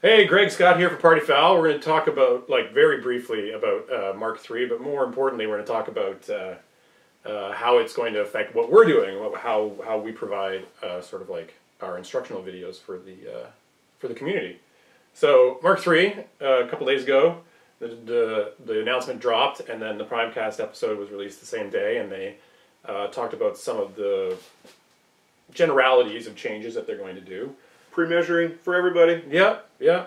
Hey, Greg Scott here for Party Foul. We're going to talk about, very briefly about Mark III, but more importantly, we're going to talk about how it's going to affect what we're doing, how we provide our instructional videos for the community. So Mark III, a couple days ago, the announcement dropped, and then the Primecast episode was released the same day, and they talked about some of the generalities of changes that they're going to do. Pre-measuring for everybody. Yeah,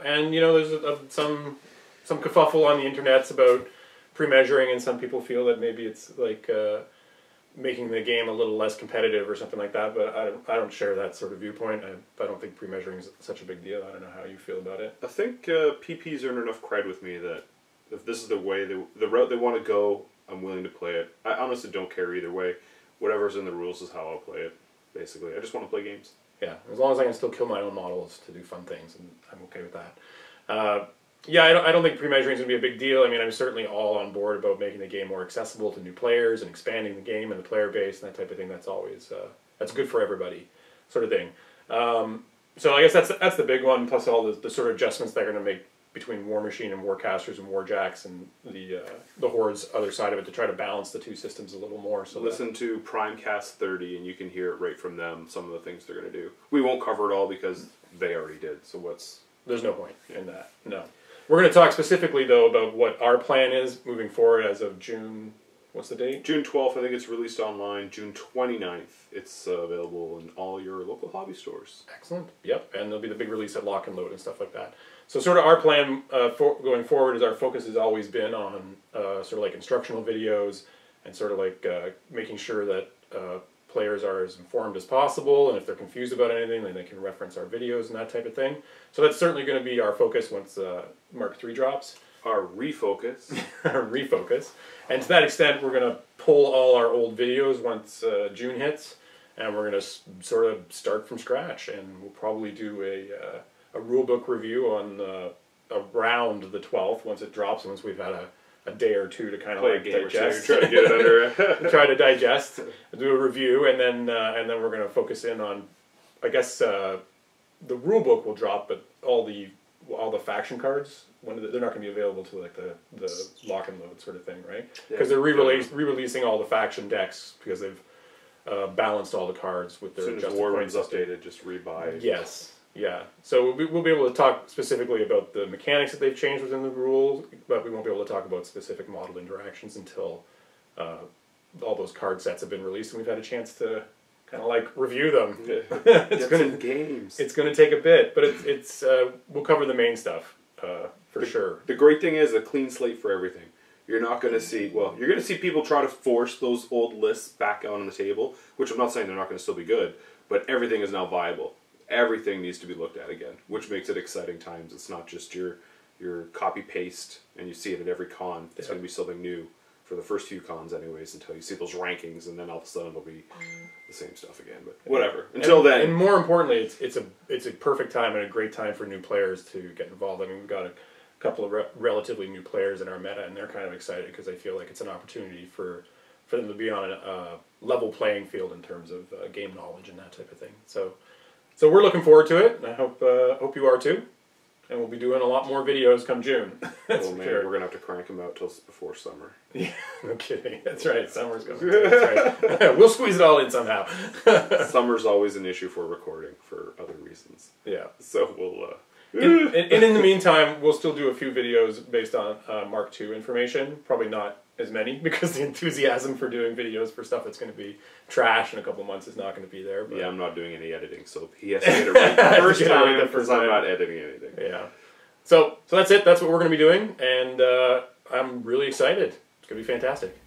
and there's some kerfuffle on the internets about pre-measuring, and some people feel that maybe it's making the game a little less competitive or something like that. But I don't share that sort of viewpoint. I don't think pre-measuring is such a big deal. I don't know how you feel about it. I think PP's earned enough cred with me that if this is the way the route they want to go, I'm willing to play it. I honestly don't care either way. Whatever's in the rules is how I'll play it. Basically, I just want to play games. Yeah, as long as I can still kill my own models to do fun things, and I'm okay with that. Yeah, I don't think pre-measuring is going to be a big deal. I mean, I'm certainly all on board about making the game more accessible to new players and expanding the game and the player base and that type of thing. That's always that's good for everybody, sort of thing. So I guess that's the big one. Plus all the sort of adjustments they're going to make between War Machine and Warcasters and Warjacks and the Horde's other side of it to try to balance the two systems a little more. So listen to Primecast 30 and you can hear it right from them, some of the things they're going to do. We won't cover it all because they already did, so there's no point in that, no. We're going to talk specifically, though, about what our plan is moving forward as of June, what's the date? June 12th, I think it's released online. June 29th, it's available in all your local hobby stores. Excellent, yep, and there'll be the big release at Lock and Load and stuff like that. So sort of our plan going forward is our focus has always been on instructional videos and making sure that players are as informed as possible, and if they're confused about anything, then they can reference our videos and that type of thing. So that's certainly going to be our focus once Mark III drops. Our refocus. Our refocus. And to that extent, we're going to pull all our old videos once June hits, and we're going to sort of start from scratch, and we'll probably do a rulebook review on around the 12th once it drops, and once we've had a day or two to kind of digest. Try to get it under. Try to digest, do a review, and then we're going to focus in on, I guess, the rulebook will drop, but all the faction cards, they're not going to be available to the Lock and Load sort of thing, right? Because they're re-releasing all the faction decks because they've balanced all the cards with their adjusted points. As soon as War Room's updated, just rebuy. Yes. Yeah, so we'll be able to talk specifically about the mechanics that they've changed within the rules, but we won't be able to talk about specific model interactions until all those card sets have been released and we've had a chance to kind of review them. It's going games. It's going to take a bit, but it's we'll cover the main stuff for sure. The great thing is a clean slate for everything. You're not going to see, you're going to see people try to force those old lists back out on the table, which I'm not saying they're not going to still be good, but everything is now viable. Everything needs to be looked at again, which makes it exciting times. It's not just your copy-paste and you see it at every con. It's going to be something new for the first few cons anyways until you see those rankings, and then all of a sudden it'll be the same stuff again. But whatever. Until then. And more importantly, it's a perfect time and a great time for new players to get involved. I mean, we've got a couple of relatively new players in our meta, and they're kind of excited because they feel like it's an opportunity for them to be on a level playing field in terms of game knowledge and that type of thing. So we're looking forward to it, and I hope you are too. And we'll be doing a lot more videos come June. That's man, sure. We're going to have to crank them out till before summer. Yeah, no kidding. That's right, summer's coming. That's right. We'll squeeze it all in somehow. Summer's always an issue for recording for other reasons. Yeah. So we'll... And in the meantime, we'll still do a few videos based on Mark II information. Probably not as many, because the enthusiasm for doing videos for stuff that's going to be trash in a couple of months is not going to be there. But. Yeah, I'm not doing any editing, so he has to get it right the first time, because I'm not editing anything. Yeah. So that's it. That's what we're going to be doing, and I'm really excited. It's going to be fantastic.